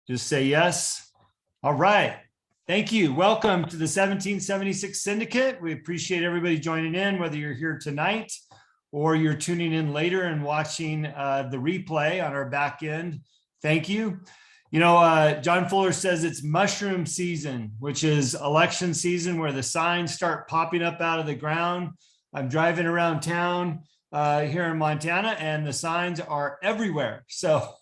Just say yes. All right. Thank you. Welcome to the 1776 Syndicate. We appreciate everybody joining in, whether you're here tonight or you're tuning in later and watching the replay on our back end. Thank you. You know, John Fuller says it's mushroom season, which is election season where the signs start popping up out of the ground. I'm driving around town here in Montana and the signs are everywhere. So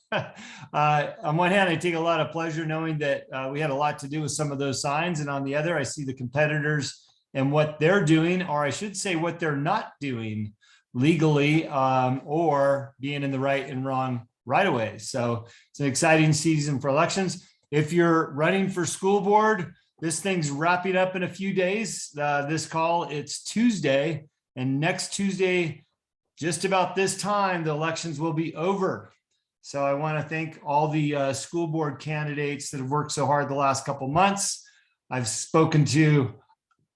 on one hand, I take a lot of pleasure knowing that we had a lot to do with some of those signs. And on the other, I see the competitors and what they're doing, or I should say what they're not doing legally or being in the right and wrong right away. So it's an exciting season for elections. If you're running for school board, this thing's wrapping up in a few days. This call, it's Tuesday, and next Tuesday, just about this time, the elections will be over. So I want to thank all the school board candidates that have worked so hard the last couple months. I've spoken to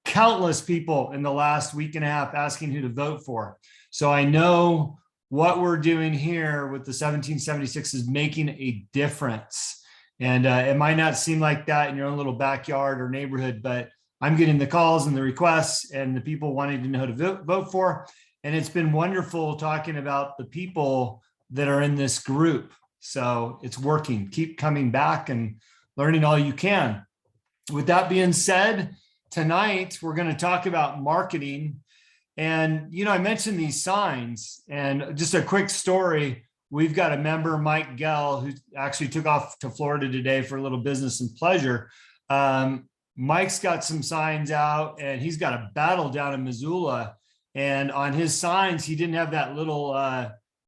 countless people in the last week and a half asking who to vote for. So I know what we're doing here with the 1776 is making a difference. And it might not seem like that in your own little backyard or neighborhood, but I'm getting the calls and the requests and the people wanting to know who to vote for. And it's been wonderful talking about the people that are in this group. So it's working. Keep coming back and learning all you can. With that being said, tonight we're going to talk about marketing. And, you know, I mentioned these signs, and just a quick story. We've got a member, Mike Gell, who actually took off to Florida today for a little business and pleasure. Mike's got some signs out and he's got a battle down in Missoula. And on his signs, he didn't have that little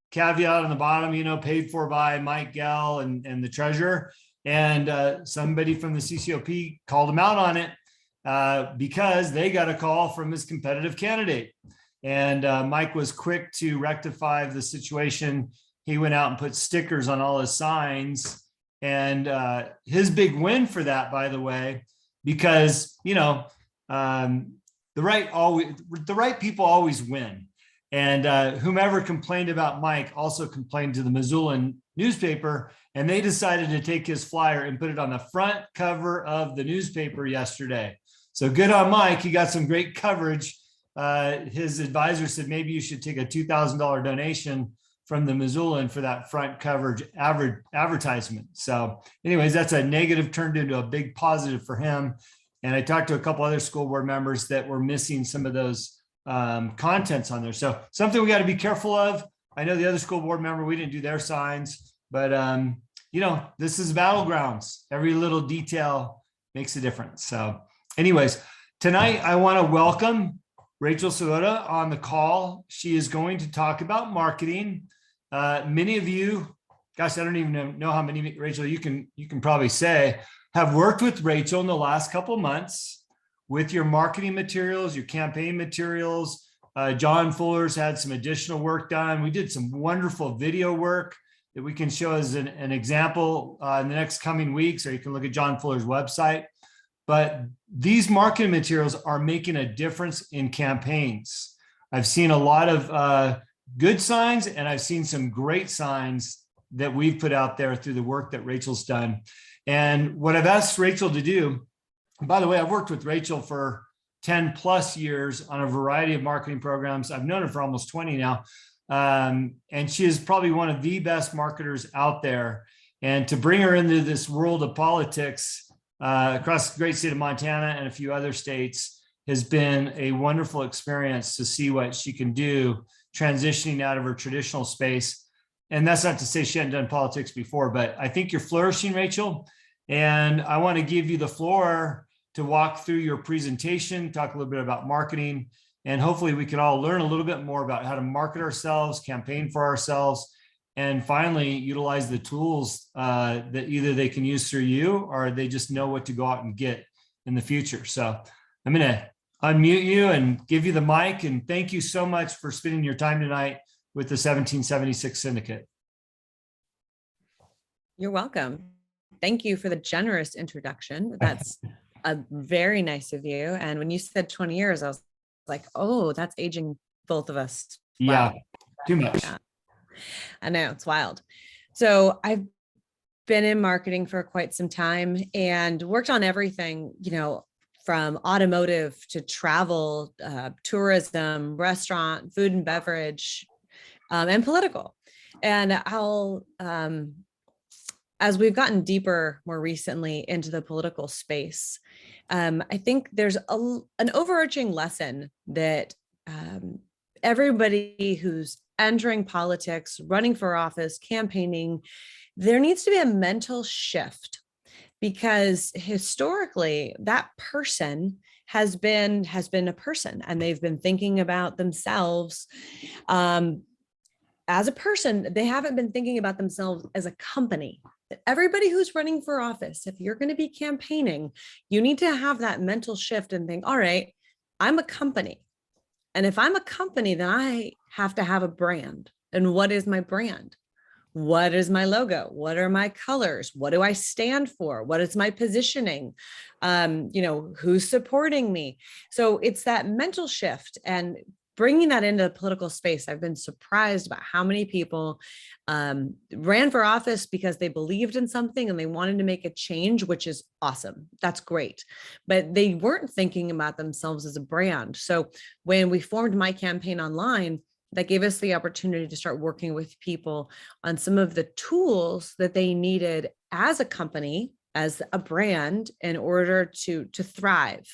caveat on the bottom, you know, paid for by Mike Gell and the treasurer. And somebody from the CCOP called him out on it because they got a call from his competitive candidate. And Mike was quick to rectify the situation. He went out and put stickers on all his signs. And his big win for that, by the way, because, you know, the right people always win. And whomever complained about Mike also complained to the Missoulian newspaper, and they decided to take his flyer and put it on the front cover of the newspaper yesterday. So good on Mike. He got some great coverage. His advisor said maybe you should take a $2,000 donation from the Missoulian for that front coverage advertisement. So anyways, that's a negative turned into a big positive for him. And I talked to a couple other school board members that were missing some of those contents on there. So something we got to be careful of. I know the other school board member, we didn't do their signs, but you know, this is battlegrounds. Every little detail makes a difference. So anyways, tonight I want to welcome Rachel Svoboda on the call. She is going to talk about marketing. Many of you, gosh, I don't even know how many, Rachel, you can probably say, have worked with Rachel in the last couple of months with your marketing materials, your campaign materials. John Fuller's had some additional work done. We did some wonderful video work that we can show as an example in the next coming weeks, or you can look at John Fuller's website. But these marketing materials are making a difference in campaigns. I've seen a lot of good signs, and I've seen some great signs that we've put out there through the work that Rachel's done. And what I've asked Rachel to do, by the way, I've worked with Rachel for 10 plus years on a variety of marketing programs. I've known her for almost 20 now. And she is probably one of the best marketers out there. And to bring her into this world of politics across the great state of Montana and a few other states has been a wonderful experience to see what she can do transitioning out of her traditional space. And that's not to say she hadn't done politics before, but I think you're flourishing, Rachel. And I want to give you the floor to walk through your presentation, talk a little bit about marketing, and hopefully we can all learn a little bit more about how to market ourselves, campaign for ourselves, and finally utilize the tools that either they can use through you or they just know what to go out and get in the future. So I'm going to unmute you and give you the mic. And thank you so much for spending your time tonight with the 1776 Syndicate. You're welcome. Thank you for the generous introduction. That's very nice of you. And when you said 20 years, I was like, oh, that's aging both of us. Yeah, wow. too much. Yeah. I know, it's wild. So I've been in marketing for quite some time and worked on everything, from automotive to travel, tourism, restaurant, food and beverage, and political. And as we've gotten deeper more recently into the political space, I think there's an overarching lesson that everybody who's entering politics, running for office, campaigning, there needs to be a mental shift, because historically that person has been a person, and they've been thinking about themselves as a person. They haven't been thinking about themselves as a company. Everybody who's running for office, if you're going to be campaigning, you need to have that mental shift and think, all right, I'm a company. And if I'm a company, then I have to have a brand. And what is my brand? What is my logo? What are my colors? What do I stand for? What is my positioning? Who's supporting me? So it's that mental shift, and bringing that into the political space. I've been surprised about how many people ran for office because they believed in something and they wanted to make a change, which is awesome. That's great. But they weren't thinking about themselves as a brand. So when we formed My Campaign Online, that gave us the opportunity to start working with people on some of the tools that they needed as a company, as a brand, in order to thrive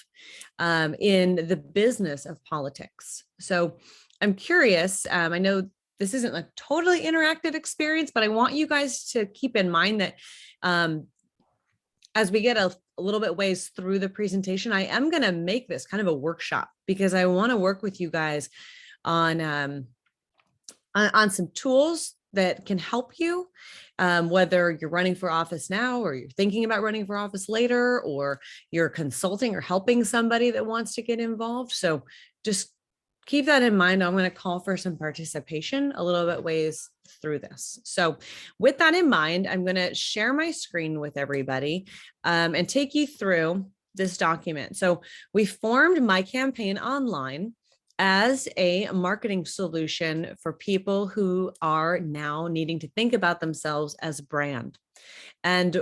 in the business of politics. So I'm curious, I know this isn't a totally interactive experience, but I want you guys to keep in mind that as we get a little bit ways through the presentation, I am going to make this kind of a workshop, because I want to work with you guys on some tools that can help you, whether you're running for office now, or you're thinking about running for office later, or you're consulting or helping somebody that wants to get involved. So just keep that in mind. I'm going to call for some participation a little bit ways through this. So with that in mind, I'm going to share my screen with everybody and take you through this document. So we formed My Campaign Online as a marketing solution for people who are now needing to think about themselves as a brand. And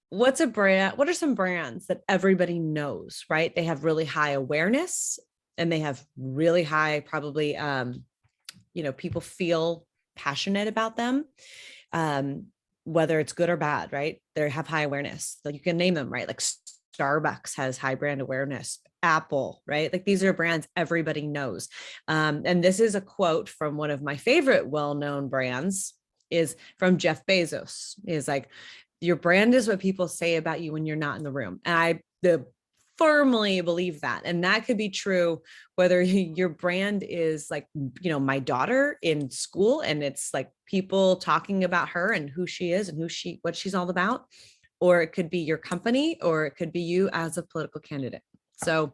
what's a brand? What are some brands that everybody knows, right? They have really high awareness, and they have really high, probably, people feel passionate about them, whether it's good or bad, right? They have high awareness. Like, you can name them, right? Like Starbucks has high brand awareness. Apple, right? Like, these are brands everybody knows. And this is a quote from one of my favorite well-known brands, is from Jeff Bezos. Is like, your brand is what people say about you when you're not in the room. And I firmly believe that. And that could be true whether your brand is like, my daughter in school, and it's like people talking about her and who she is and what she's all about, or it could be your company, or it could be you as a political candidate. So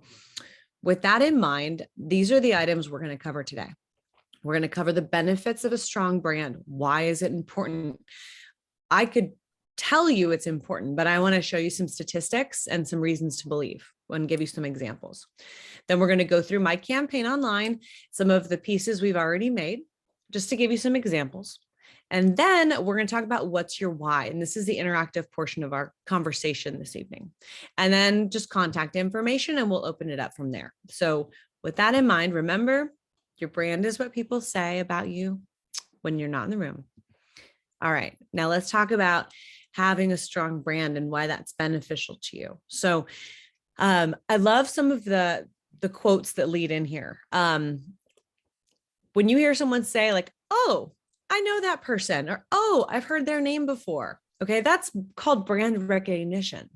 with that in mind, these are the items we're going to cover today. We're going to cover the benefits of a strong brand. Why is it important? I could tell you it's important, but I want to show you some statistics and some reasons to believe and give you some examples. Then we're going to go through My Campaign Online, some of the pieces we've already made, just to give you some examples. And then we're going to talk about what's your why. And this is the interactive portion of our conversation this evening. And then just contact information, and we'll open it up from there. So with that in mind, remember, your brand is what people say about you when you're not in the room. All right, now let's talk about having a strong brand and why that's beneficial to you. So I love some of the quotes that lead in here. When you hear someone say like, oh, I know that person, or, oh, I've heard their name before. Okay, that's called brand recognition.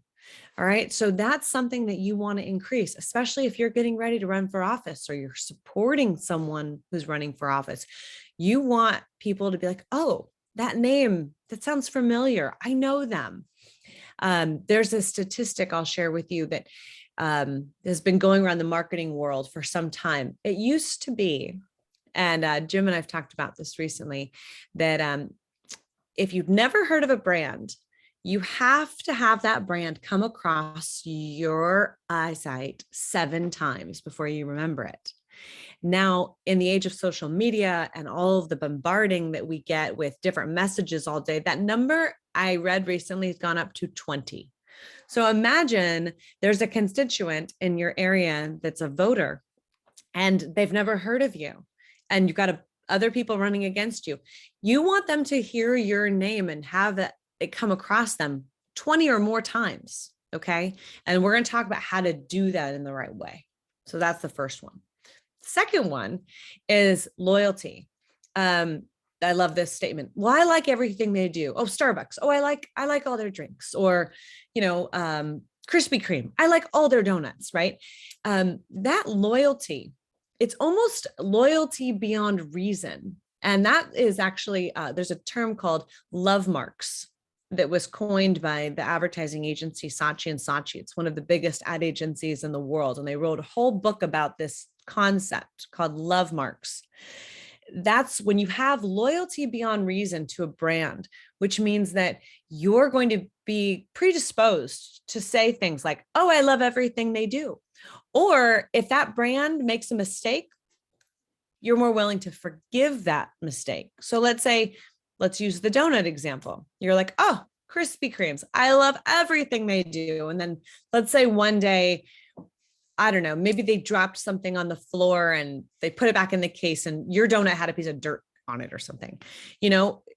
All right, so that's something that you want to increase, especially if you're getting ready to run for office, or you're supporting someone who's running for office. You want people to be like, oh, that name, that sounds familiar. I know them. There's a statistic I'll share with you that has been going around the marketing world for some time. It used to be, and Jim and I've talked about this recently, that if you've never heard of a brand, you have to have that brand come across your eyesight 7 times before you remember it. Now, in the age of social media and all of the bombarding that we get with different messages all day, that number I read recently has gone up to 20. So imagine there's a constituent in your area that's a voter and they've never heard of you, and you've got other people running against you. You want them to hear your name and have it come across them 20 or more times. Okay. And we're going to talk about how to do that in the right way. So that's the first one. Second one is loyalty. I love this statement. Well, I like everything they do. Oh, Starbucks. Oh, I like all their drinks. Or, Krispy Kreme. I like all their donuts, right? That loyalty, it's almost loyalty beyond reason. And that is actually, there's a term called love marks that was coined by the advertising agency Saatchi & Saatchi. It's one of the biggest ad agencies in the world. And they wrote a whole book about this concept called love marks. That's when you have loyalty beyond reason to a brand, which means that you're going to be predisposed to say things like, oh, I love everything they do. Or if that brand makes a mistake, you're more willing to forgive that mistake. So let's use the donut example. You're like, oh, Krispy Kremes, I love everything they do. And then let's say one day, I don't know, maybe they dropped something on the floor and they put it back in the case and your donut had a piece of dirt on it or something.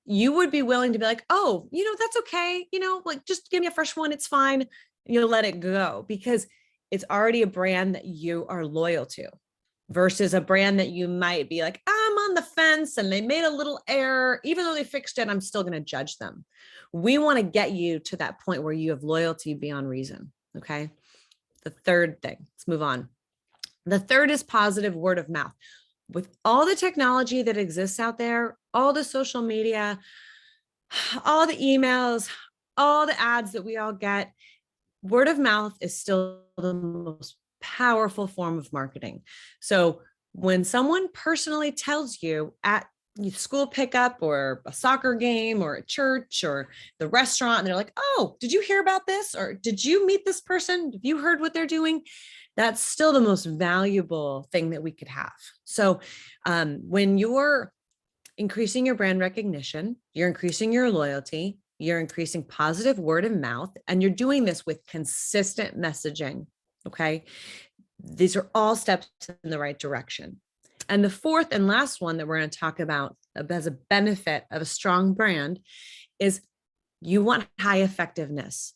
You would be willing to be like, oh, that's okay. Like just give me a fresh one. It's fine. You'll let it go because it's already a brand that you are loyal to versus a brand that you might be like, I'm on the fence and they made a little error. Even though they fixed it, I'm still going to judge them. We want to get you to that point where you have loyalty beyond reason. Okay. The third thing, let's move on. The third is positive word of mouth. With all the technology that exists out there, all the social media, all the emails, all the ads that we all get, word of mouth is still the most powerful form of marketing. So when someone personally tells you at school pickup or a soccer game or a church or the restaurant, and they're like, oh, did you hear about this? Or did you meet this person? Have you heard what they're doing? That's still the most valuable thing that we could have. So when you're increasing your brand recognition, you're increasing your loyalty, you're increasing positive word of mouth, and you're doing this with consistent messaging. Okay. These are all steps in the right direction. And the fourth and last one that we're going to talk about as a benefit of a strong brand is you want high effectiveness.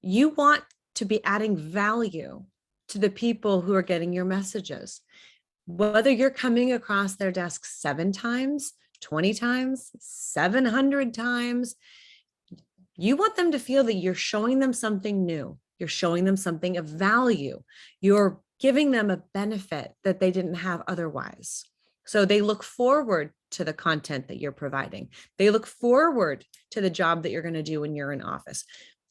You want to be adding value to the people who are getting your messages. Whether you're coming across their desk 7 times, 20 times, 700 times, you want them to feel that you're showing them something new. You're showing them something of value. You're giving them a benefit that they didn't have otherwise. So they look forward to the content that you're providing. They look forward to the job that you're going to do when you're in office.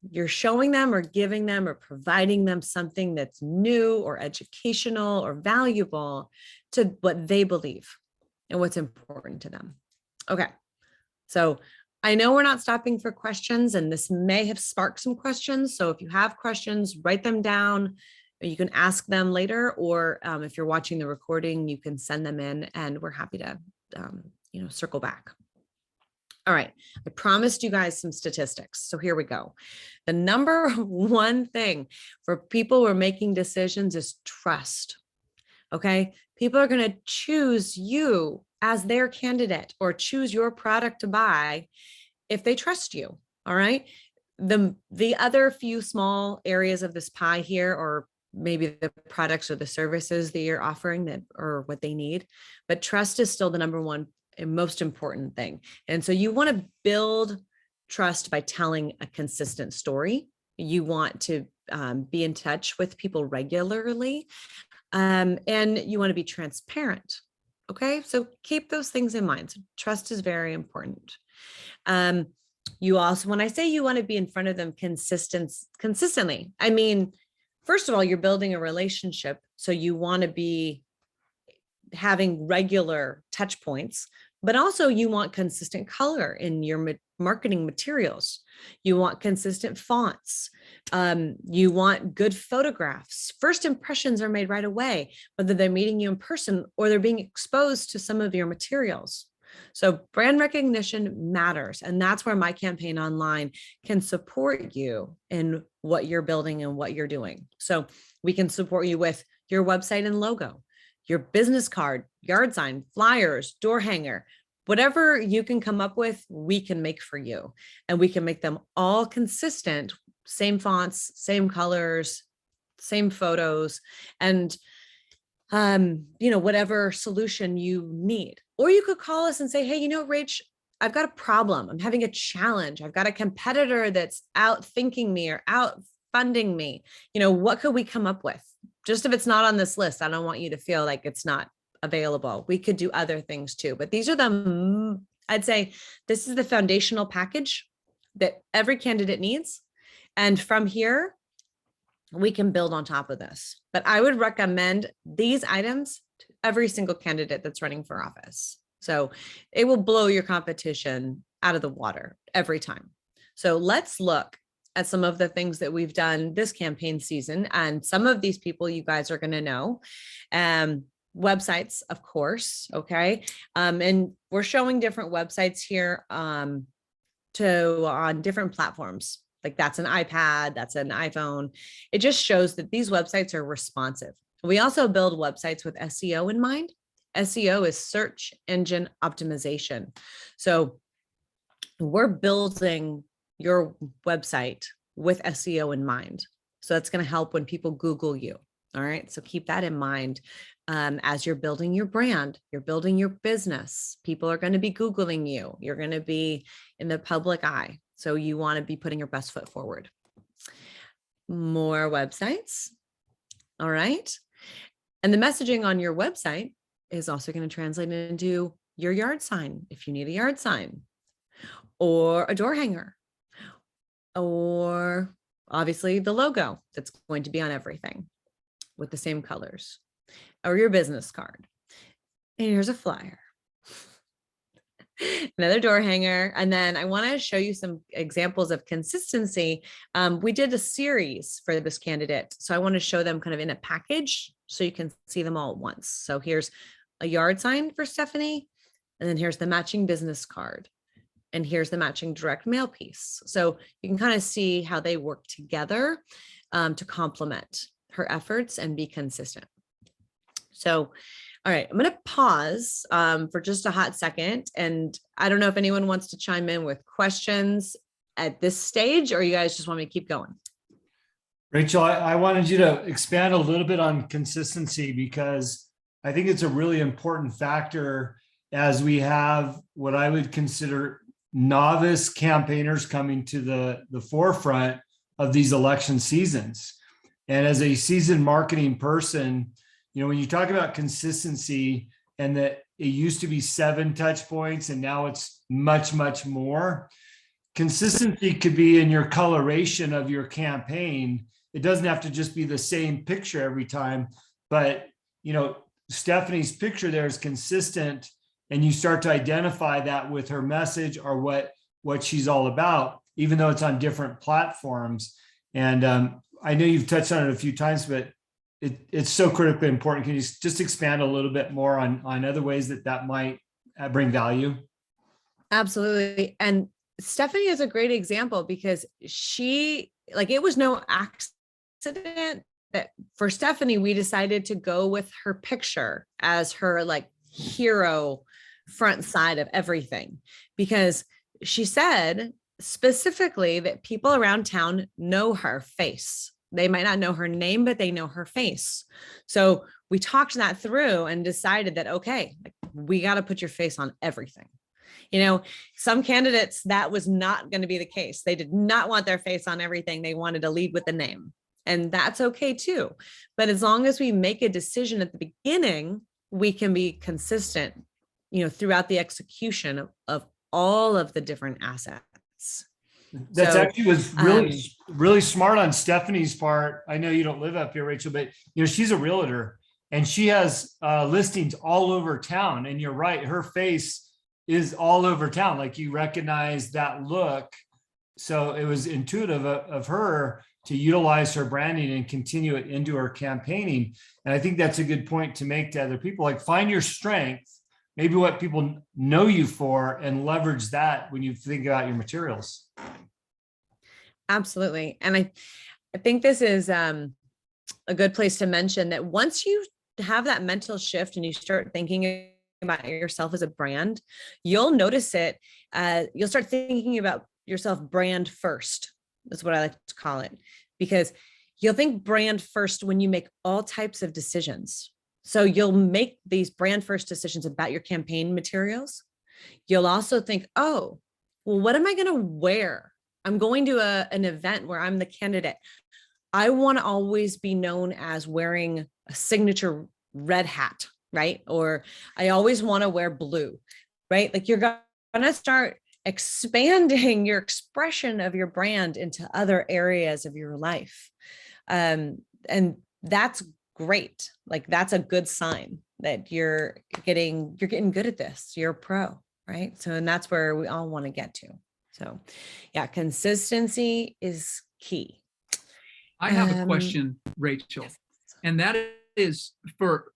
You're showing them or giving them or providing them something that's new or educational or valuable to what they believe and what's important to them. Okay. So I know we're not stopping for questions, and this may have sparked some questions. So if you have questions, write them down. You can ask them later, or if you're watching the recording, you can send them in and we're happy to, circle back. All right. I promised you guys some statistics. So here we go. The number one thing for people who are making decisions is trust. Okay. People are going to choose you as their candidate or choose your product to buy if they trust you. All right. The other few small areas of this pie here, or maybe the products or the services that you're offering that or what they need, but trust is still the number one and most important thing. And so you want to build trust by telling a consistent story. You want to be in touch with people regularly, and you want to be transparent. Okay, so keep those things in mind. So trust is very important. You also, when I say you want to be in front of them consistently, I mean, first of all, you're building a relationship. So you want to be having regular touch points, But also you want consistent color in your marketing materials. You want consistent fonts. You want good photographs. First impressions are made right away, whether they're meeting you in person or they're being exposed to some of your materials. So brand recognition matters. And that's where my campaign online can support you in what you're building and what you're doing. So we can support you with your website and logo, your business card, yard sign, flyers, door hanger, whatever you can come up with, we can make for you. And we can make them all consistent, same fonts, same colors, same photos, and whatever solution you need. Or you could call us and say, hey, Rach, I've got a problem. I'm having a challenge. I've got a competitor that's outthinking me or out funding me. What could we come up with? Just if it's not on this list, I don't want you to feel like it's not available. We could do other things too, but these are I'd say this is the foundational package that every candidate needs. And from here, we can build on top of this. But I would recommend these items to every single candidate that's running for office. So it will blow your competition out of the water every time. So let's look at some of the things that we've done this campaign season. And some of these people you guys are going to know. Websites, of course. Okay. And we're showing different websites here on different platforms. Like that's an iPad, that's an iPhone. It just shows that these websites are responsive. We also build websites with SEO in mind. SEO is search engine optimization. So we're building your website with SEO in mind. So that's going to help when people Google you. All right. So keep that in mind as you're building your brand, you're building your business. People are going to be Googling you. You're going to be in the public eye. So you want to be putting your best foot forward. More websites. All right. And the messaging on your website is also going to translate into your yard sign, if you need a yard sign, or a door hanger, or obviously the logo that's going to be on everything with the same colors, or your business card. And here's a flyer. Another door hanger. And then I want to show you some examples of consistency. We did a series for this candidate. So I want to show them kind of in a package so you can see them all at once. So here's a yard sign for Stephanie. And then here's the matching business card. And here's the matching direct mail piece. So you can kind of see how they work together to complement her efforts and be consistent. So all right, I'm going to pause for just a hot second. And I don't know if anyone wants to chime in with questions at this stage, or you guys just want me to keep going. Rachel, I wanted you to expand a little bit on consistency, because I think it's a really important factor as we have what I would consider novice campaigners coming to the forefront of these election seasons. And as a seasoned marketing person, when you talk about consistency and that it used to be 7 touch points and now it's much, much more, consistency could be in your coloration of your campaign. It doesn't have to just be the same picture every time, but Stephanie's picture there is consistent, and you start to identify that with her message or what she's all about, even though it's on different platforms. And I know you've touched on it a few times, but it's so critically important. Can you just expand a little bit more on other ways that might bring value? Absolutely. And Stephanie is a great example because it was no accident that for Stephanie, we decided to go with her picture as her hero front side of everything, because she said specifically that people around town know her face. They might not know her name, but they know her face. So we talked that through and decided that, okay, we got to put your face on everything. Some candidates, that was not going to be the case. They did not want their face on everything. They wanted to lead with the name, and that's okay too. But as long as we make a decision at the beginning, we can be consistent, throughout the execution of all of the different assets. That's actually was really smart on Stephanie's part. I know you don't live up here, Rachel, but she's a realtor and she has listings all over town. And you're right, her face is all over town. Like you recognize that look. So it was intuitive of her to utilize her branding and continue it into her campaigning. And I think that's a good point to make to other people. Like find your strength, maybe what people know you for, and leverage that when you think about your materials. Absolutely. And I think this is a good place to mention that once you have that mental shift and you start thinking about yourself as a brand, you'll notice it. You'll start thinking about yourself brand first. That's what I like to call it, because you'll think brand first when you make all types of decisions. So you'll make these brand first decisions about your campaign materials. You'll also think, oh, well, what am I going to wear? I'm going to an event where I'm the candidate. I want to always be known as wearing a signature red hat, right? Or I always want to wear blue, right? Like you're going to start expanding your expression of your brand into other areas of your life. And that's great. Like that's a good sign that you're getting good at this. You're a pro, right? So, and that's where we all want to get to. So yeah, consistency is key. I have a question, Rachel, Yes. and that is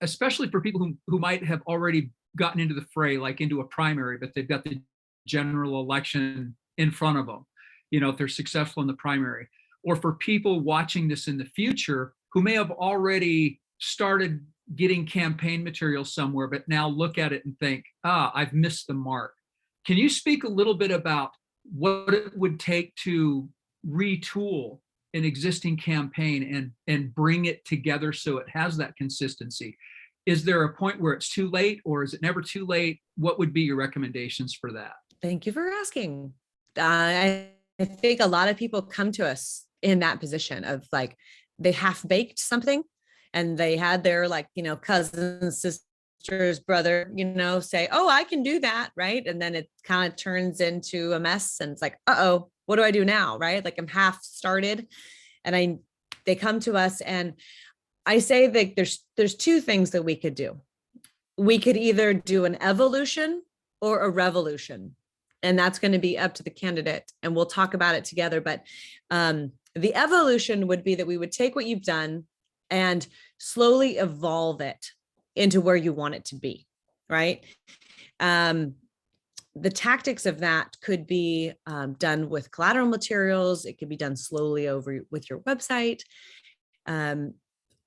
especially for people who might have already gotten into the fray, like into a primary, but they've got the general election in front of them, if they're successful in the primary, or for people watching this in the future who may have already started getting campaign material somewhere, but now look at it and think, I've missed the mark. Can you speak a little bit about what it would take to retool an existing campaign and bring it together so it has that consistency? Is there a point where it's too late, or is it never too late? What would be your recommendations for that? Thank you for asking. I think a lot of people come to us in that position of like, they half baked something and they had their cousin, sister's brother, say, oh, I can do that. Right. And then it kind of turns into a mess and it's like, uh-oh, what do I do now? Right. Like I'm half started and they come to us and I say that there's two things that we could do. We could either do an evolution or a revolution. And that's going to be up to the candidate. And we'll talk about it together. But the evolution would be that we would take what you've done and slowly evolve it into where you want it to be. Right. The tactics of that could be done with collateral materials. It could be done slowly over with your website.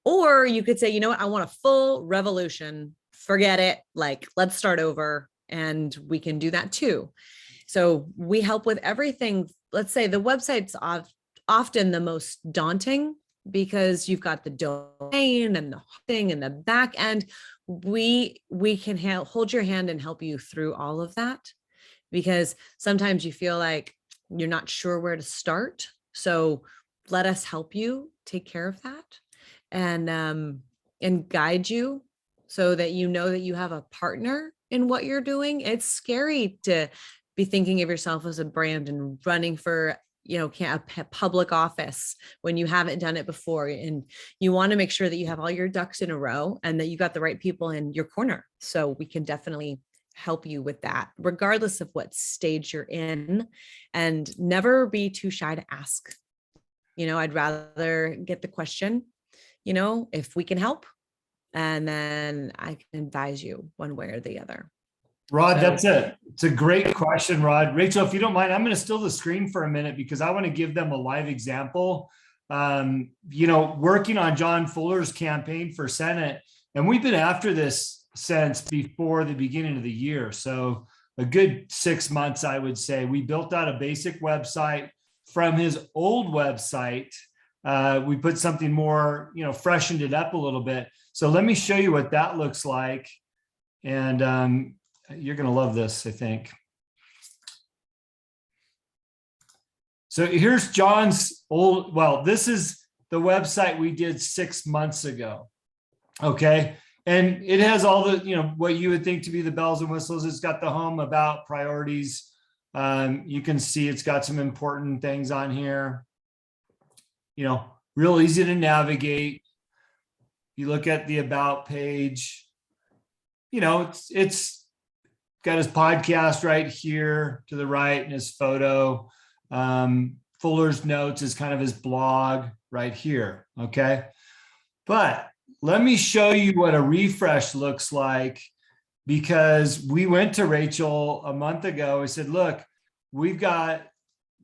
Or you could say, you know what, I want a full revolution. Forget it. Like, let's start over. And we can do that too. So we help with everything. Let's say the website's often the most daunting because you've got the domain and the thing and the back end. We can hold your hand and help you through all of that, because sometimes you feel like you're not sure where to start. So let us help you take care of that and guide you so that you know that you have a partner in what you're doing. It's scary to be thinking of yourself as a brand and running for a public office when you haven't done it before. And you want to make sure that you have all your ducks in a row and that you got the right people in your corner. So we can definitely help you with that, regardless of what stage you're in, and never be too shy to ask. I'd rather get the question, if we can help, and then I can advise you one way or the other. Rod, that's it. It's a great question, Rod. Rachel, if you don't mind, I'm going to still the screen for a minute because I want to give them a live example. Working on John Fuller's campaign for Senate, and we've been after this since before the beginning of the year. So a good 6 months, I would say. We built out a basic website from his old website. We put something more, freshened it up a little bit. So let me show you what that looks like. And you're going to love this, I think. So here's John's old, this is the website we did 6 months ago. Okay. And it has all the, what you would think to be the bells and whistles. It's got the home, about, priorities. You can see it's got some important things on here. Real easy to navigate. You look at the about page, it's got his podcast right here to the right and his photo. Fuller's Notes is kind of his blog right here. Okay. But let me show you what a refresh looks like, because we went to Rachel a month ago. We said, look, we've got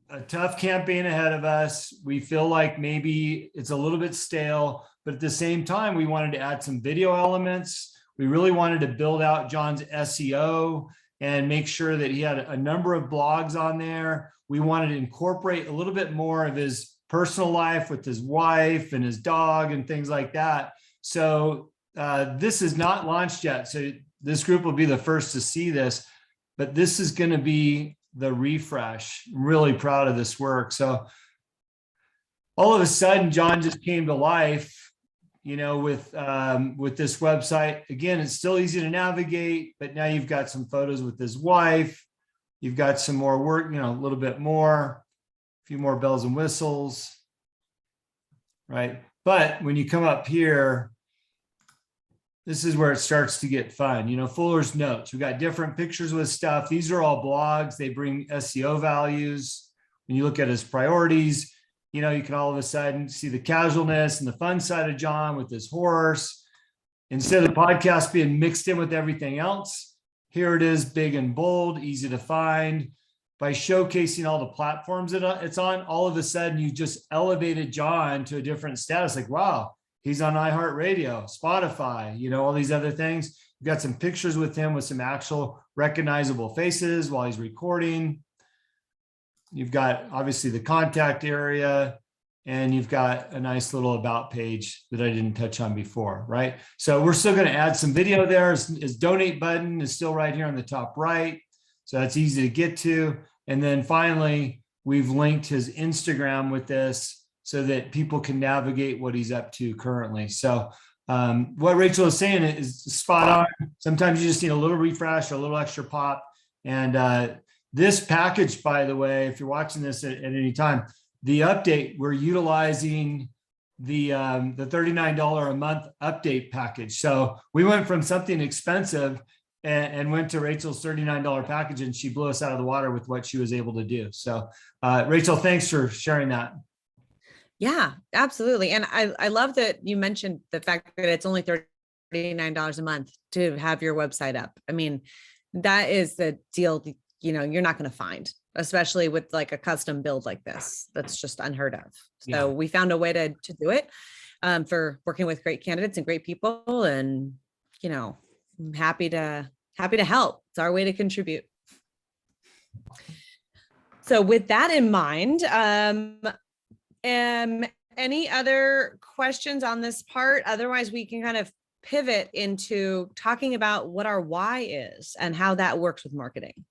a tough campaign ahead of us. We feel like maybe it's a little bit stale, but at the same time, we wanted to add some video elements. We really wanted to build out John's SEO and make sure that he had a number of blogs on there. We wanted to incorporate a little bit more of his personal life with his wife and his dog and things like that. So this is not launched yet. So this group will be the first to see this, but this is going to be the refresh. I'm really proud of this work. So all of a sudden, John just came to life, with this website. Again, it's still easy to navigate, but now you've got some photos with his wife. You've got some more work, a little bit more, a few more bells and whistles, right? But when you come up here, this is where it starts to get fun. Fuller's Notes. We've got different pictures with stuff. These are all blogs. They bring SEO values. When you look at his priorities, you can all of a sudden see the casualness and the fun side of John with his horse. Instead of the podcast being mixed in with everything else, here it is, big and bold, easy to find. By showcasing all the platforms that it's on, all of a sudden you just elevated John to a different status. Like, wow, he's on iHeartRadio, Spotify, all these other things. You've got some pictures with him with some actual recognizable faces while he's recording. You've got obviously the contact area, and you've got a nice little about page that I didn't touch on before, right? So we're still going to add some video there. His donate button is still right here on the top right. So that's easy to get to. And then finally, we've linked his Instagram with this so that people can navigate what he's up to currently. So what Rachel is saying is spot on. Sometimes you just need a little refresh or a little extra pop. And this package, by the way, if you're watching this at any time, the update, we're utilizing the $39 a month update package. So we went from something expensive and went to Rachel's $39 package, and she blew us out of the water with what she was able to do. So Rachel, thanks for sharing that. Yeah, absolutely. And I love that you mentioned the fact that it's only $39 a month to have your website up. I mean, that is the deal, you're not going to find, especially with like a custom build like this. That's just unheard of. So we found a way to do it for working with great candidates and great people. And, I'm happy to help. It's our way to contribute. So with that in mind, any other questions on this part? Otherwise, we can kind of pivot into talking about what our why is and how that works with marketing.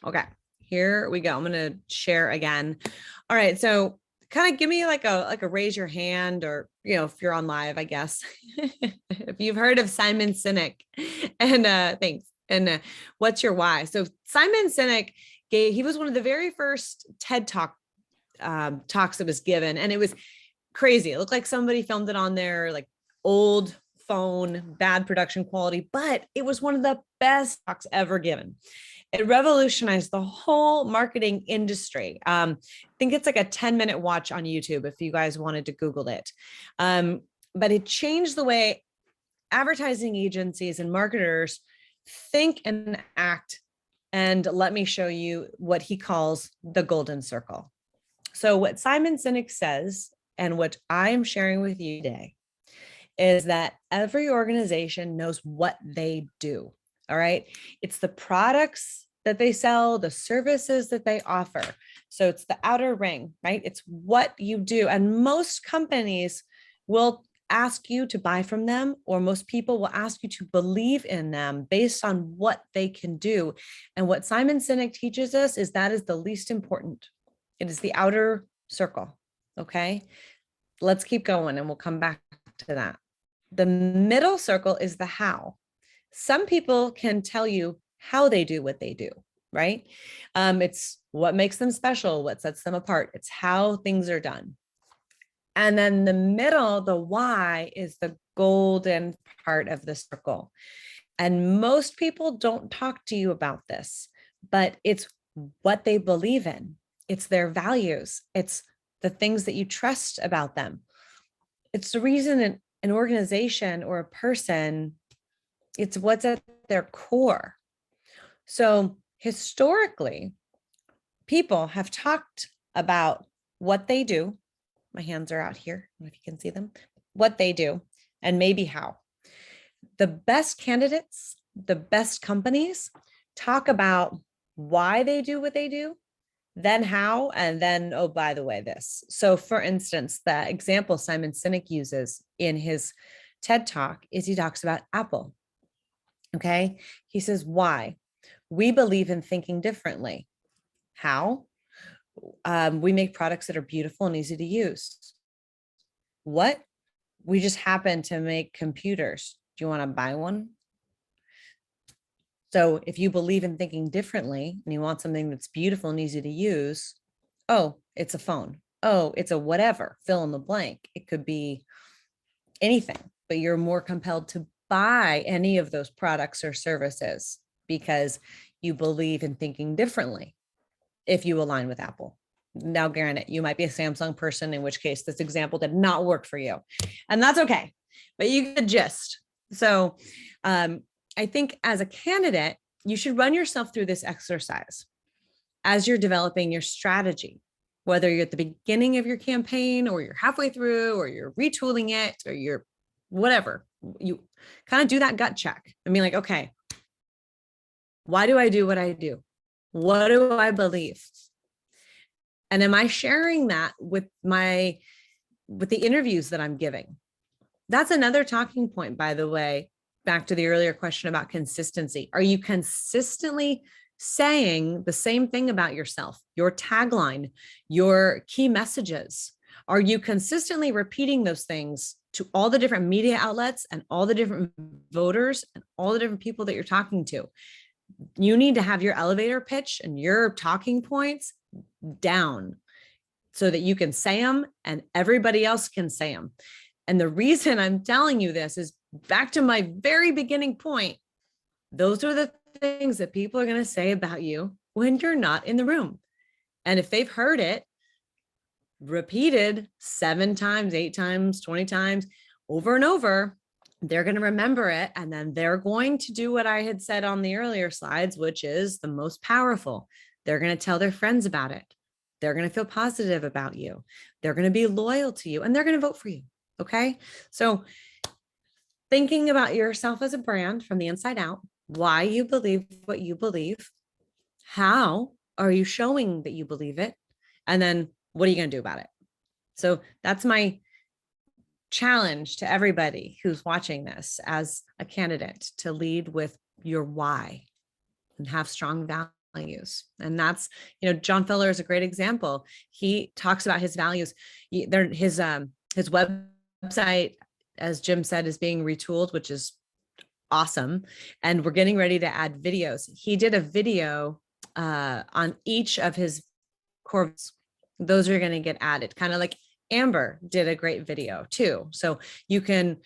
Okay, here we go. I'm going to share again. All right. So kind of give me like a raise your hand, or, if you're on live, I guess, if you've heard of Simon Sinek, and thanks. And what's your why? So Simon Sinek he was one of the very first TED talks that was given. And it was crazy. It looked like somebody filmed it on their like old phone, bad production quality, but it was one of the best talks ever given. It revolutionized the whole marketing industry. I think it's like a 10-minute watch on YouTube if you guys wanted to Google it. But it changed the way advertising agencies and marketers think and act. And let me show you what he calls the golden circle. So what Simon Sinek says, and what I'm sharing with you today, is that every organization knows what they do. All right. It's the products that they sell, the services that they offer. So it's the outer ring, right? It's what you do. And most companies will ask you to buy from them, or most people will ask you to believe in them based on what they can do. And what Simon Sinek teaches us is that is the least important. It is the outer circle. Okay. Let's keep going and we'll come back to that. The middle circle is the how. Some people can tell you how they do what they do, right? It's what makes them special, what sets them apart. It's how things are done. And then the middle, the why, is the golden part of the circle. And most people don't talk to you about this, but it's what they believe in. It's their values. It's the things that you trust about them. It's the reason an organization or a person, it's what's at their core. So historically, people have talked about what they do. My hands are out here, I don't know if you can see them, what they do, and maybe how. The best candidates, the best companies talk about why they do what they do, then how, and then, oh, by the way, this. So for instance, the example Simon Sinek uses in his TED Talk is he talks about Apple. Okay. He says, why? We believe in thinking differently. How? We make products that are beautiful and easy to use. What? We just happen to make computers. Do you want to buy one? So if you believe in thinking differently and you want something that's beautiful and easy to use, oh, it's a phone. Oh, it's a whatever, fill in the blank. It could be anything, but you're more compelled to buy any of those products or services because you believe in thinking differently if you align with Apple. Now, granted, you might be a Samsung person, in which case this example did not work for you. And that's okay, but you get the gist. So I think as a candidate, you should run yourself through this exercise as you're developing your strategy, whether you're at the beginning of your campaign or you're halfway through or you're retooling it or you're whatever. You kind of do that gut check and be like, okay, why do I do what I do? What do I believe? And am I sharing that with the interviews that I'm giving? That's another talking point, by the way, back to the earlier question about consistency. Are you consistently saying the same thing about yourself, your tagline, your key messages? Are you consistently repeating those things to all the different media outlets and all the different voters and all the different people that you're talking to? You need to have your elevator pitch and your talking points down so that you can say them and everybody else can say them. And the reason I'm telling you this is back to my very beginning point. Those are the things that people are going to say about you when you're not in the room. And if they've heard it repeated 7 times, 8 times, 20 times, over and over, they're going to remember it. And then they're going to do what I had said on the earlier slides, which is the most powerful. They're going to tell their friends about it. They're going to feel positive about you. They're going to be loyal to you and they're going to vote for you. Okay. So thinking about yourself as a brand from the inside out, why you believe what you believe, how are you showing that you believe it? And then what are you going to do about it? So that's my challenge to everybody who's watching this as a candidate, to lead with your why and have strong values. And that's, John Feller is a great example. He talks about his values. His website, as Jim said, is being retooled, which is awesome. And we're getting ready to add videos. He did a video on each of his core. Those are going to get added, kind of like Amber did a great video too. So you can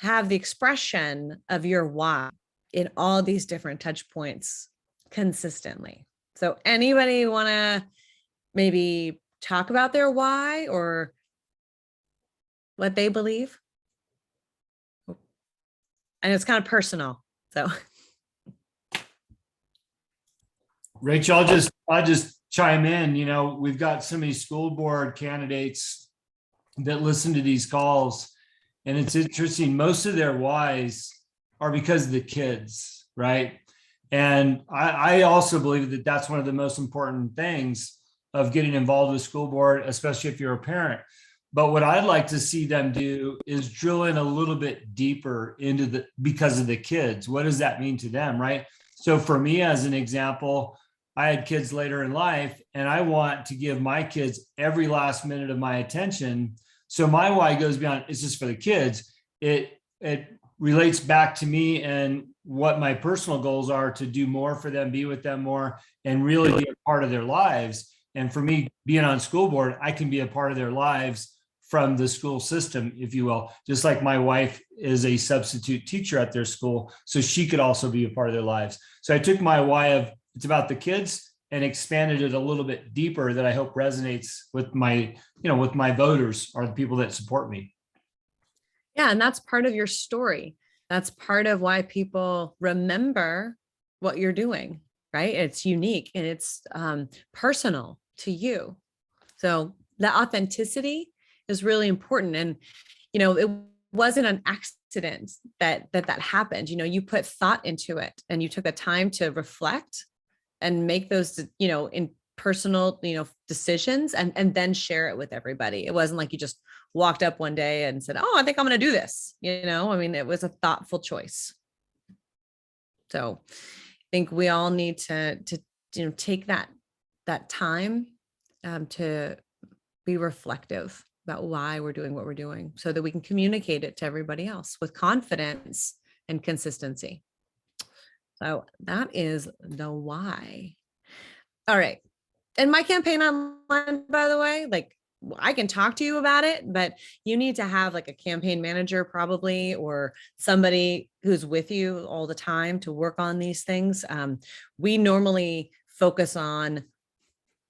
have the expression of your why in all these different touch points consistently. So anybody want to maybe talk about their why or what they believe? And it's kind of personal. So Rachel, I'll just chime in. We've got so many school board candidates that listen to these calls, and it's interesting. Most of their whys are because of the kids, right? And I also believe that that's one of the most important things of getting involved with school board, especially if you're a parent. But what I'd like to see them do is drill in a little bit deeper into because of the kids. What does that mean to them, right? So for me, as an example, I had kids later in life, and I want to give my kids every last minute of my attention. So my why goes beyond, it's just for the kids. It relates back to me and what my personal goals are, to do more for them, be with them more, and really be a part of their lives. And for me, being on school board, I can be a part of their lives from the school system, if you will, just like my wife is a substitute teacher at their school, so she could also be a part of their lives. So I took my why of it's about the kids and expanded it a little bit deeper that I hope resonates with my, with my voters or the people that support me. Yeah, and that's part of your story. That's part of why people remember what you're doing, right? It's unique and it's personal to you. So the authenticity is really important. And, it wasn't an accident that happened. You put thought into it and you took the time to reflect and make those, in personal, decisions and then share it with everybody. It wasn't like you just walked up one day and said, oh, I think I'm going to do this. It was a thoughtful choice. So I think we all need to take that time to be reflective about why we're doing what we're doing so that we can communicate it to everybody else with confidence and consistency. So that is the why. All right. And my campaign online, by the way, like I can talk to you about it, but you need to have like a campaign manager probably, or somebody who's with you all the time to work on these things. We normally focus on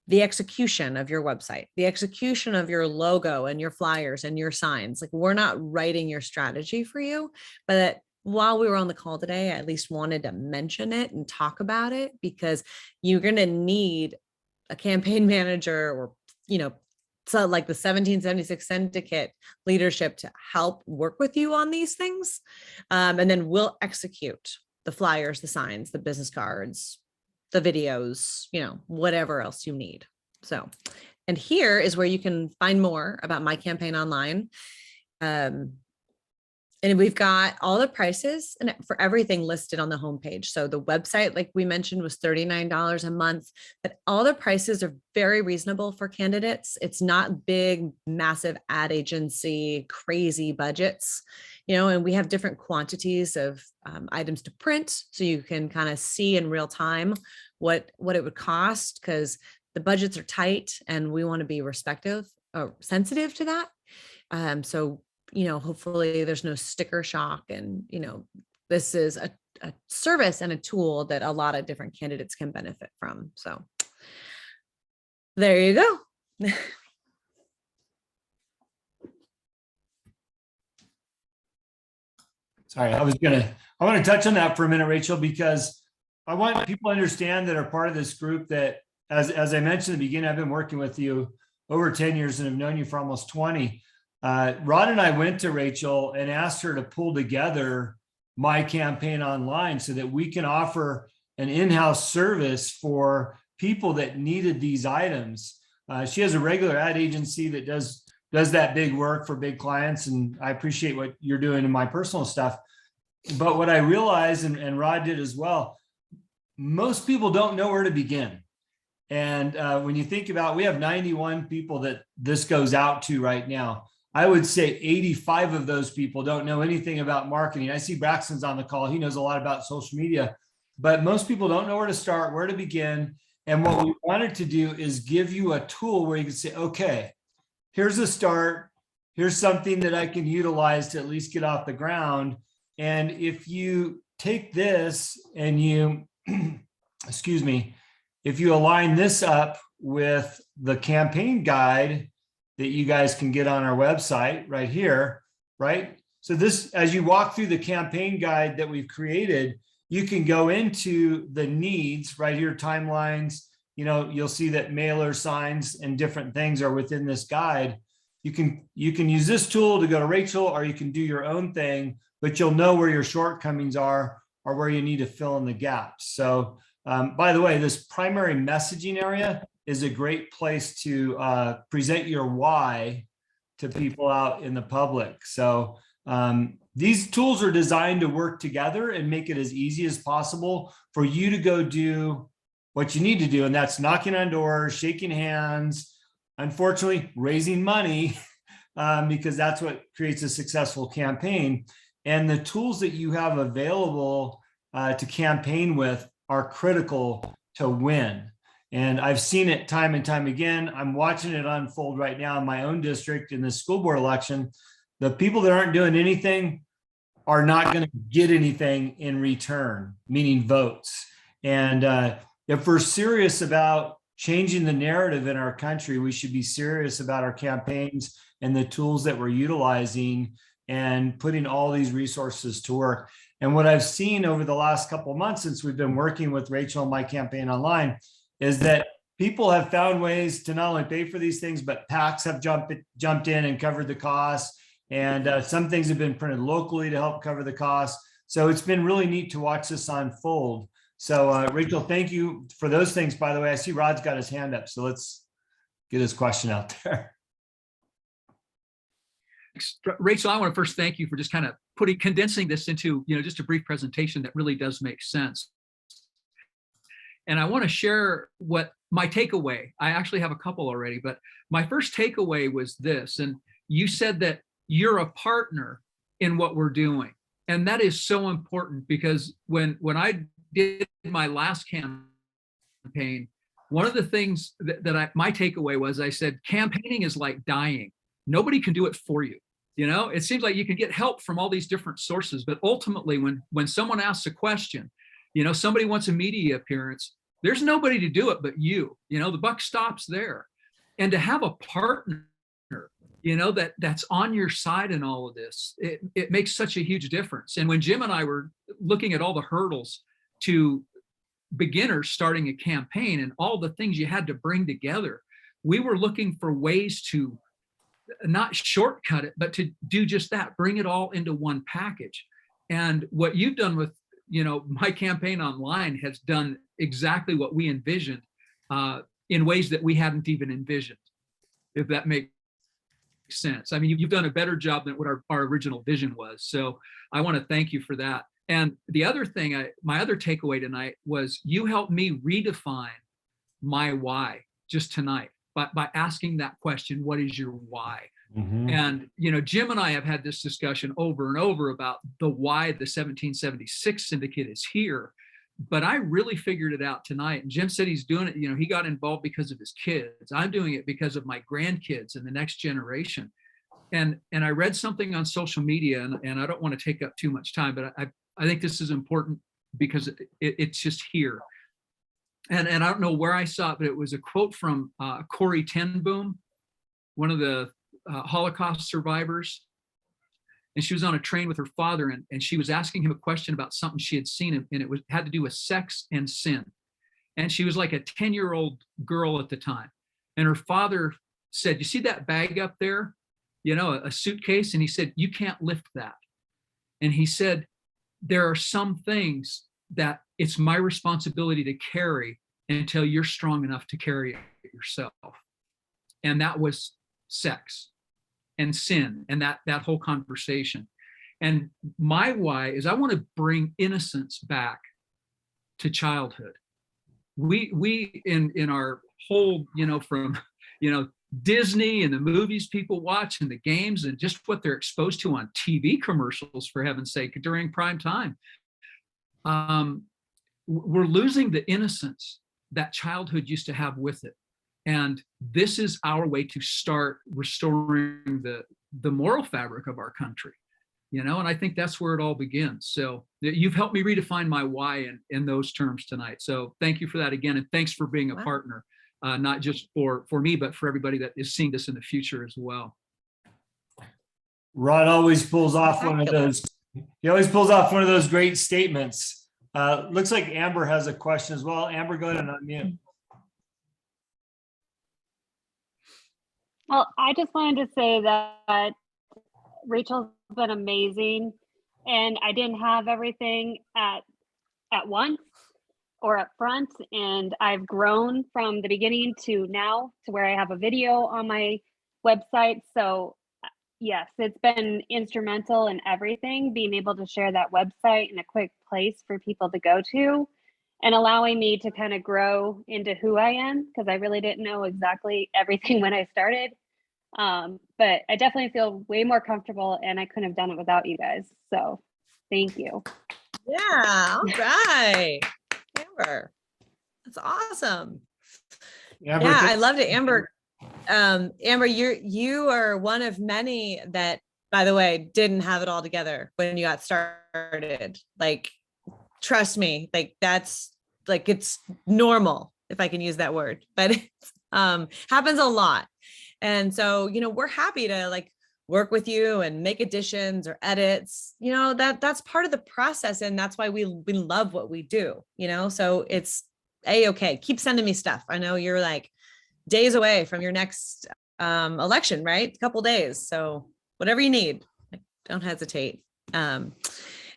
the execution of your website, the execution of your logo and your flyers and your signs. Like we're not writing your strategy for you, but while we were on the call today, I at least wanted to mention it and talk about it because you're going to need a campaign manager or, so like the 1776 syndicate leadership to help work with you on these things. And then we'll execute the flyers, the signs, the business cards, the videos, whatever else you need. So, and here is where you can find more about my campaign online. And we've got all the prices and for everything listed on the homepage. So the website, like we mentioned, was $39 a month, but all the prices are very reasonable for candidates. It's not big, massive ad agency, crazy budgets, and we have different quantities of items to print. So you can kind of see in real time what it would cost because the budgets are tight and we want to be sensitive to that. So hopefully there's no sticker shock and, this is a service and a tool that a lot of different candidates can benefit from. So there you go. Sorry, I want to touch on that for a minute, Rachel, because I want people to understand that are part of this group that, as I mentioned in the beginning, I've been working with you over 10 years and have known you for almost 20. Rod and I went to Rachel and asked her to pull together my campaign online so that we can offer an in-house service for people that needed these items. She has a regular ad agency that does that big work for big clients, and I appreciate what you're doing in my personal stuff. But what I realized, and Rod did as well, most people don't know where to begin. And when you think about, we have 91 people that this goes out to right now. I would say 85 of those people don't know anything about marketing. I see Braxton's on the call. He knows a lot about social media, but most people don't know where to start, where to begin. And what we wanted to do is give you a tool where you can say, okay, here's a start. Here's something that I can utilize to at least get off the ground. And if you take this and you, excuse me, if you align this up with the campaign guide that you guys can get on our website right here, right? So this, as you walk through the campaign guide that we've created, you can go into the needs right here, timelines. You'll see that mailer signs and different things are within this guide. You can use this tool to go to Rachel, or you can do your own thing, but you'll know where your shortcomings are or where you need to fill in the gaps. So by the way, this primary messaging area is a great place to present your why to people out in the public. So these tools are designed to work together and make it as easy as possible for you to go do what you need to do. And that's knocking on doors, shaking hands, unfortunately, raising money, because that's what creates a successful campaign. And the tools that you have available to campaign with are critical to win. And I've seen it time and time again. I'm watching it unfold right now in my own district in the school board election. The people that aren't doing anything are not going to get anything in return, meaning votes. And if we're serious about changing the narrative in our country, we should be serious about our campaigns and the tools that we're utilizing and putting all these resources to work. And what I've seen over the last couple of months since we've been working with Rachel and My Campaign Online is that people have found ways to not only pay for these things, but PACs have jumped in and covered the costs. And some things have been printed locally to help cover the costs. So it's been really neat to watch this unfold. So Rachel, thank you for those things. By the way, I see Rod's got his hand up. So let's get his question out there. Rachel, I want to first thank you for just kind of condensing this into, just a brief presentation that really does make sense. And I want to share what my takeaway, I actually have a couple already, but my first takeaway was this. And you said that you're a partner in what we're doing. And that is so important because when I did my last campaign, one of the things that my takeaway was, I said, campaigning is like dying. Nobody can do it for you. It seems like you can get help from all these different sources, but ultimately when someone asks a question, somebody wants a media appearance, there's nobody to do it but you. The buck stops there. And to have a partner, that's on your side in all of this, it makes such a huge difference. And when Jim and I were looking at all the hurdles to beginners starting a campaign and all the things you had to bring together, we were looking for ways to not shortcut it, but to do just that, bring it all into one package. And what you've done with, My Campaign Online has done exactly what we envisioned in ways that we hadn't even envisioned, if that makes sense. I mean, you've done a better job than what our original vision was. So I want to thank you for that. And the other thing, my other takeaway tonight was you helped me redefine my why just tonight by asking that question, what is your why? Mm-hmm. And, Jim and I have had this discussion over and over about the why the 1776 Syndicate is here. But I really figured it out tonight. And Jim said he's doing it. He got involved because of his kids. I'm doing it because of my grandkids and the next generation. And I read something on social media, and I don't want to take up too much time, but I think this is important because it's just here. And I don't know where I saw it, but it was a quote from Corrie ten Boom, one of the Holocaust survivors. And she was on a train with her father, and she was asking him a question about something she had seen, and it had to do with sex and sin. And she was like a 10-year-old girl at the time. And her father said, you see that bag up there? A suitcase? And he said, you can't lift that. And he said, there are some things that it's my responsibility to carry until you're strong enough to carry it yourself. And that was sex and sin and that whole conversation. And my why is I want to bring innocence back to childhood. We in our whole, from, Disney and the movies people watch and the games and just what they're exposed to on TV commercials, for heaven's sake, during prime time. We're losing the innocence that childhood used to have with it. And this is our way to start restoring the moral fabric of our country, and I think that's where it all begins. So you've helped me redefine my why in those terms tonight. So thank you for that again. And thanks for being a partner, not just for me, but for everybody that is seeing this in the future as well. Rod always pulls off one of those. He always pulls off one of those great statements. Looks like Amber has a question as well. Amber, go ahead and unmute. Well, I just wanted to say that Rachel's been amazing, and I didn't have everything at once or up front, and I've grown from the beginning to now to where I have a video on my website. So yes, it's been instrumental in everything, being able to share that website in a quick place for people to go to and allowing me to kind of grow into who I am, because I really didn't know exactly everything when I started. But I definitely feel way more comfortable, and I couldn't have done it without you guys. So thank you. Yeah, all right. Amber, that's awesome. Amber, Yeah, I thanks. loved it, Amber. Amber, you are one of many that, by the way, didn't have it all together when you got started. Like, trust me, like that's like it's normal, if I can use that word, but it happens a lot. And so, we're happy to like work with you and make additions or edits, that's part of the process. And that's why we love what we do, so it's okay. Keep sending me stuff. I know you're like days away from your next election, right? A couple days. So whatever you need, don't hesitate. And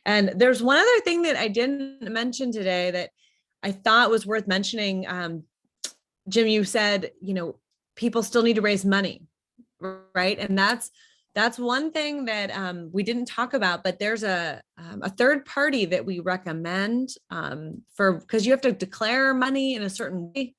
there's one other thing that I didn't mention today that I thought was worth mentioning. Jim, you said, people still need to raise money, right? And that's one thing that we didn't talk about, but there's a third party that we recommend because you have to declare money in a certain way.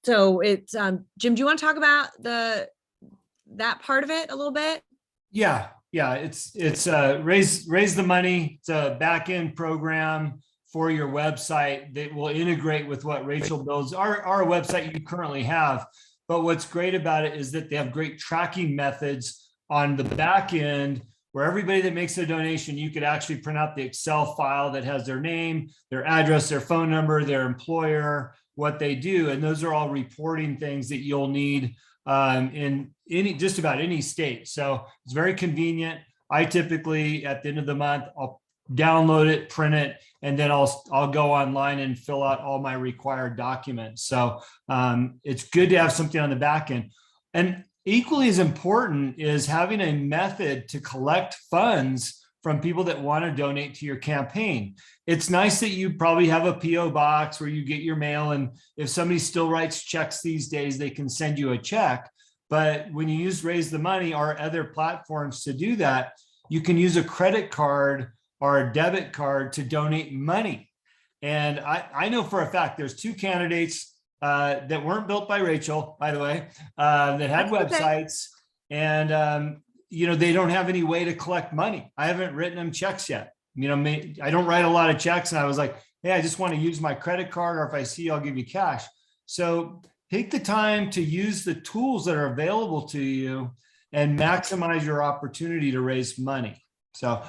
So it's Jim, do you want to talk about that part of it a little bit? Yeah. It's raise the money. It's a back end program for your website that will integrate with what Rachel builds. Our website you currently have, but what's great about it is that they have great tracking methods on the back end where everybody that makes a donation, you could actually print out the Excel file that has their name, their address, their phone number, their employer, what they do. And those are all reporting things that you'll need in just about any state. So it's very convenient. I typically at the end of the month, I'll download it, print it, and then I'll go online and fill out all my required documents. So it's good to have something on the back end. And equally as important is having a method to collect funds from people that want to donate to your campaign. It's nice that you probably have a PO box where you get your mail, and if somebody still writes checks these days, they can send you a check. But when you use Raise the Money or other platforms to do that, you can use a credit card or a debit card to donate money. And I know for a fact there's two candidates that weren't built by Rachel, by the way, that had websites, and they don't have any way to collect money. I haven't written them checks yet. I don't write a lot of checks, and I was like, hey, I just want to use my credit card, or if I see, I'll give you cash. So take the time to use the tools that are available to you and maximize your opportunity to raise money. So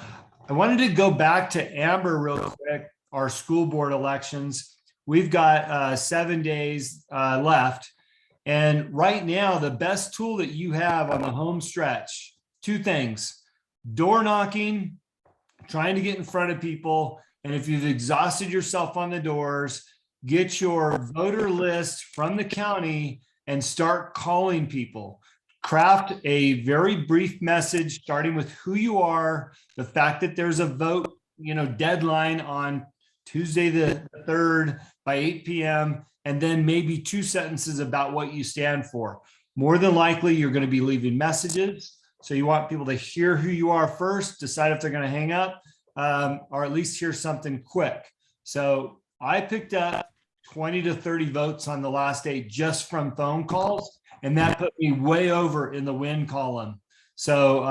I wanted to go back to Amber real quick, our school board elections. We've got 7 days left. And right now, the best tool that you have on the home stretch, two things: door knocking, trying to get in front of people. And if you've exhausted yourself on the doors, get your voter list from the county and start calling people. Craft a very brief message, starting with who you are, the fact that there's a vote, deadline on Tuesday the 3rd by 8 p.m., and then maybe 2 sentences about what you stand for. More than likely, you're going to be leaving messages. So you want people to hear who you are first, decide if they're going to hang up, or at least hear something quick. So I picked up 20 to 30 votes on the last day just from phone calls, and that put me way over in the win column. So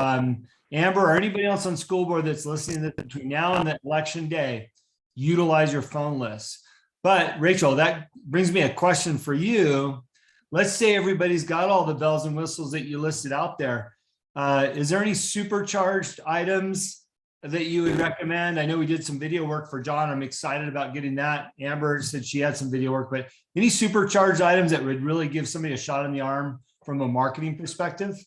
Amber, or anybody else on school board that's listening to this, between now and the election day, utilize your phone list. But Rachel, that brings me a question for you. Let's say everybody's got all the bells and whistles that you listed out there. Is there any supercharged items that you would recommend? I know we did some video work for John. I'm excited about getting that. Amber said she had some video work, but any supercharged items that would really give somebody a shot in the arm from a marketing perspective?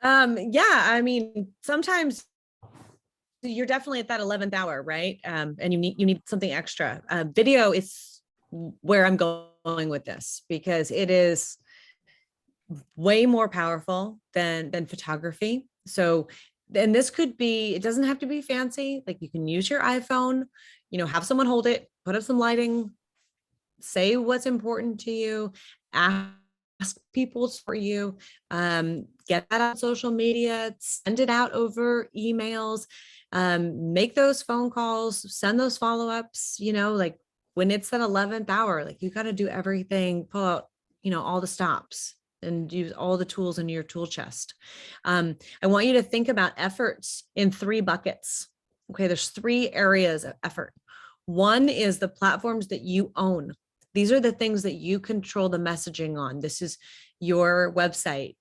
Yeah, I mean, sometimes you're definitely at that 11th hour, right? And you need something extra. Video is where I'm going with this, because it is way more powerful than photography. So, and this could be, it doesn't have to be fancy. Like, you can use your iPhone, have someone hold it, put up some lighting, say what's important to you, ask people for you, get that on social media, send it out over emails, make those phone calls, send those follow-ups, like when it's that 11th hour, like you got to do everything, pull out, all the stops and use all the tools in your tool chest. I want you to think about efforts in 3 buckets. Okay, there's 3 areas of effort. One is the platforms that you own, These are the things that you control the messaging on. This is your website,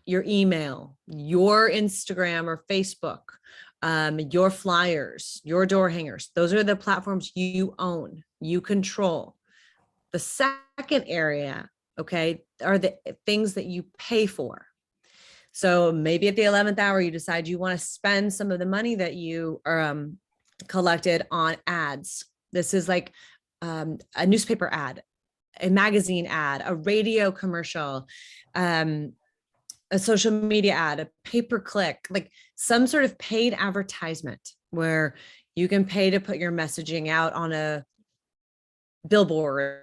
your email, your Instagram or Facebook, your flyers, your door hangers. Those are the platforms you own, you control. The second area, okay, are the things that you pay for. So maybe at the 11th hour, you decide you want to spend some of the money that you collected on ads. This is like a newspaper ad, a magazine ad, a radio commercial, a social media ad, a pay-per-click, like some sort of paid advertisement where you can pay to put your messaging out on a billboard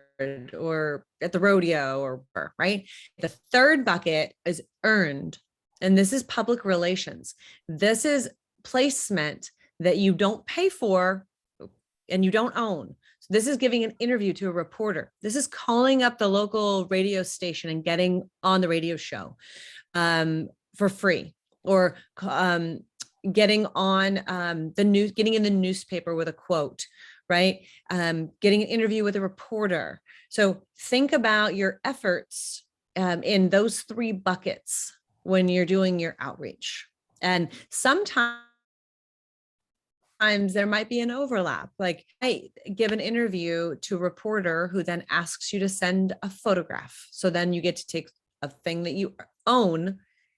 or at the rodeo or right. The third bucket is earned. And this is public relations. This is placement that you don't pay for and you don't own. So this is giving an interview to a reporter. This is calling up the local radio station and getting on the radio show for free, or getting on the news, getting in the newspaper with a quote, right? Getting an interview with a reporter. So think about your efforts in those three buckets when you're doing your outreach. And sometimes there might be an overlap. Like, hey, give an interview to a reporter who then asks you to send a photograph. So then you get to take a thing that you own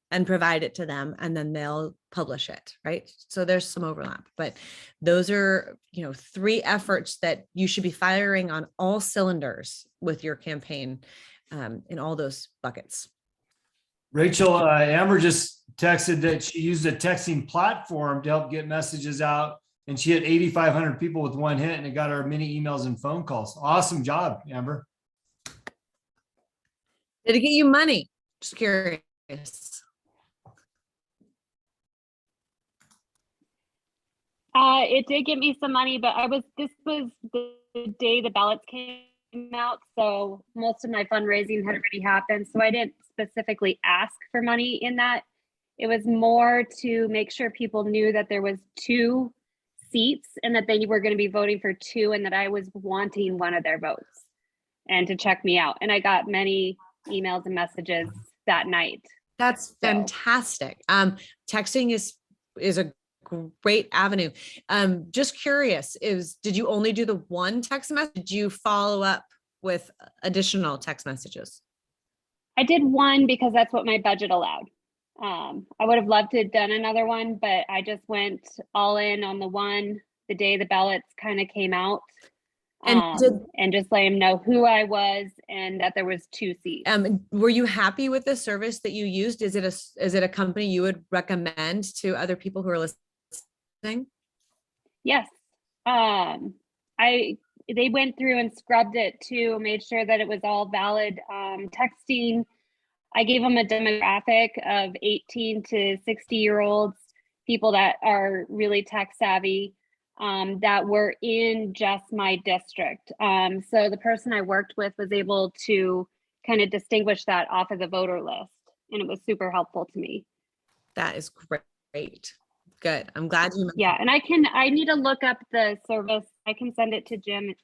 and provide it to them, and then they'll publish it, right? So there's some overlap, but those are, three efforts that you should be firing on all cylinders with your campaign in all those buckets. Rachel, Amber just texted that she used a texting platform to help get messages out, and she hit 8,500 people with one hit, and it got her many emails and phone calls. Awesome job, Amber. Did it get you money? Just curious. It did get me some money, but this was the day the ballots came out, so most of my fundraising had already happened. So I didn't specifically ask for money in that. It was more to make sure people knew that there was 2 seats and that they were going to be voting for 2, and that I was wanting one of their votes, and to check me out. And I got many emails and messages that night. That's fantastic. Texting is a great avenue. Just curious, did you only do the one text message? Did you follow up with additional text messages? I did one because that's what my budget allowed. I would have loved to have done another one, but I just went all in on the one the day the ballots kind of came out. And just let him know who I was and that there was 2 seats. Were you happy with the service that you used? Is it a company you would recommend to other people who are listening? Yes. They went through and scrubbed it too, made sure that it was all valid texting. I gave them a demographic of 18 to 60-year-olds, people that are really tech savvy, that were in just my district. So the person I worked with was able to kind of distinguish that off of the voter list, and it was super helpful to me. That is great. Good. I'm glad you. Yeah, and I need to look up the service. I can send it to Jim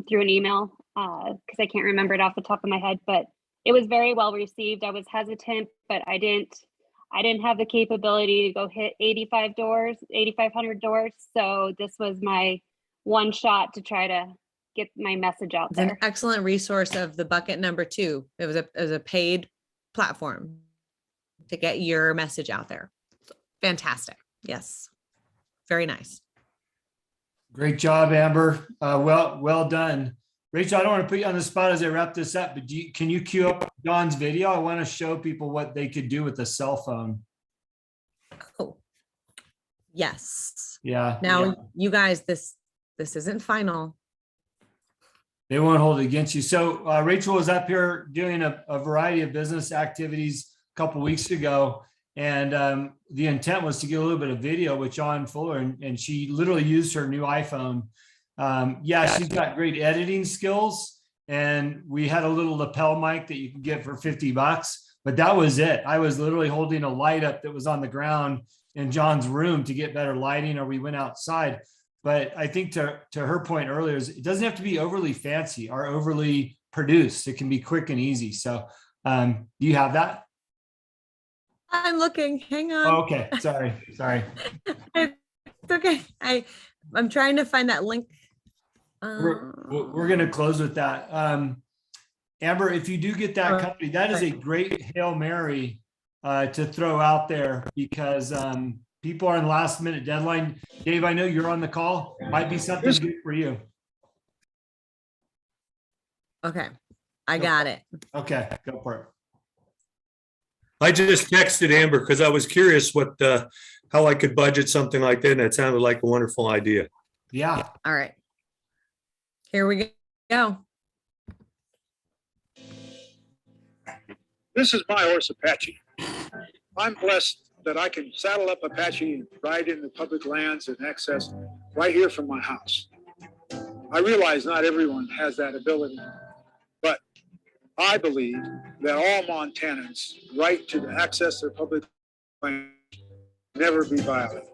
through an email because I can't remember it off the top of my head, but it was very well received. I was hesitant, but I didn't have the capability to go hit 8,500 doors. So this was my one shot to try to get my message out there. It's an excellent resource of the bucket number 2. It was a paid platform to get your message out there. Fantastic. Yes. Very nice. Great job, Amber. Well done. Rachel, I don't want to put you on the spot as I wrap this up, but can you cue up Dawn's video? I want to show people what they could do with a cell phone. Oh, yes. Yeah. Now, you guys, this isn't final. They won't hold it against you. So Rachel was up here doing a variety of business activities a couple of weeks ago. And the intent was to get a little bit of video with John Fuller, and she literally used her new iPhone. She's got great editing skills, and we had a little lapel mic that you can get for $50, but that was it. I was literally holding a light up that was on the ground in John's room to get better lighting, or we went outside. but I think to her point earlier is it doesn't have to be overly fancy or overly produced. It can be quick and easy. So do you have that? I'm looking. Hang Oh, on. okay. Sorry. It's okay. I'm trying to find that link. We're going to close with that. Amber, if you do get that company, that is a great Hail Mary to throw out there because people are in last minute deadline. Dave, I know you're on the call. Might be something good for you. Okay. I got it. Okay, go for it. I just texted Amber because I was curious how I could budget something like that. And it sounded like a wonderful idea. Yeah. All right. Here we go. This is my horse, Apache. I'm blessed that I can saddle up Apache and ride in the public lands and access right here from my house. I realize not everyone has that ability, but I believe that all Montanans' right to access their public land never be violated.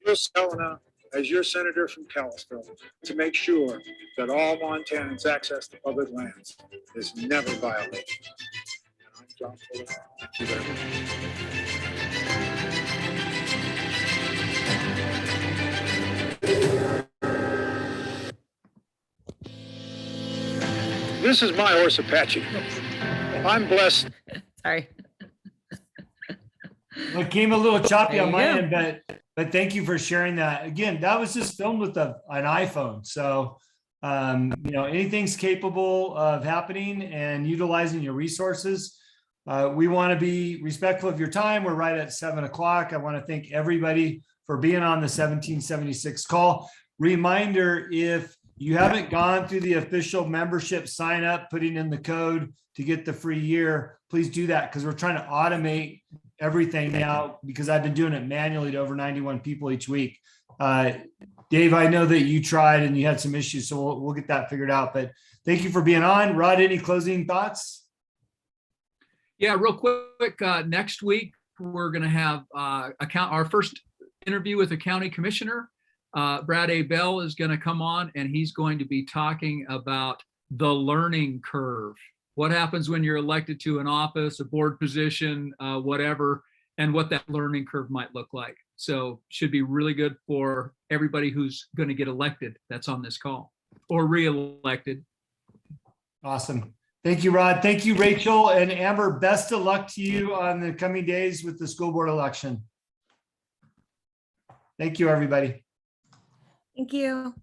You're Helena, as your senator from Kalispell, to make sure that all Montanans' access to public lands is never violated. And I'm John Fuller. Thank you very much. This is my horse, Apache. I'm blessed. Sorry. It came a little choppy There on you my go. end, but thank you for sharing that. Again, that was just filmed with an iPhone. So, anything's capable of happening and utilizing your resources. We want to be respectful of your time. We're right at 7 o'clock. I want to thank everybody for being on the 1776 call. Reminder, if you haven't gone through the official membership sign up, putting in the code to get the free year, please do that because we're trying to automate everything now because I've been doing it manually to over 91 people each week. Dave, I know that you tried and you had some issues, so we'll get that figured out. But thank you for being on. Rod, any closing thoughts? Yeah, real quick. Next week, we're going to have our first interview with the county commissioner. Brad A. Bell is going to come on and he's going to be talking about the learning curve. What happens when you're elected to an office, a board position, whatever, and what that learning curve might look like. So should be really good for everybody who's going to get elected that's on this call or re-elected. Awesome. Thank you, Rod. Thank you, Rachel and Amber. Best of luck to you on the coming days with the school board election. Thank you, everybody. Thank you.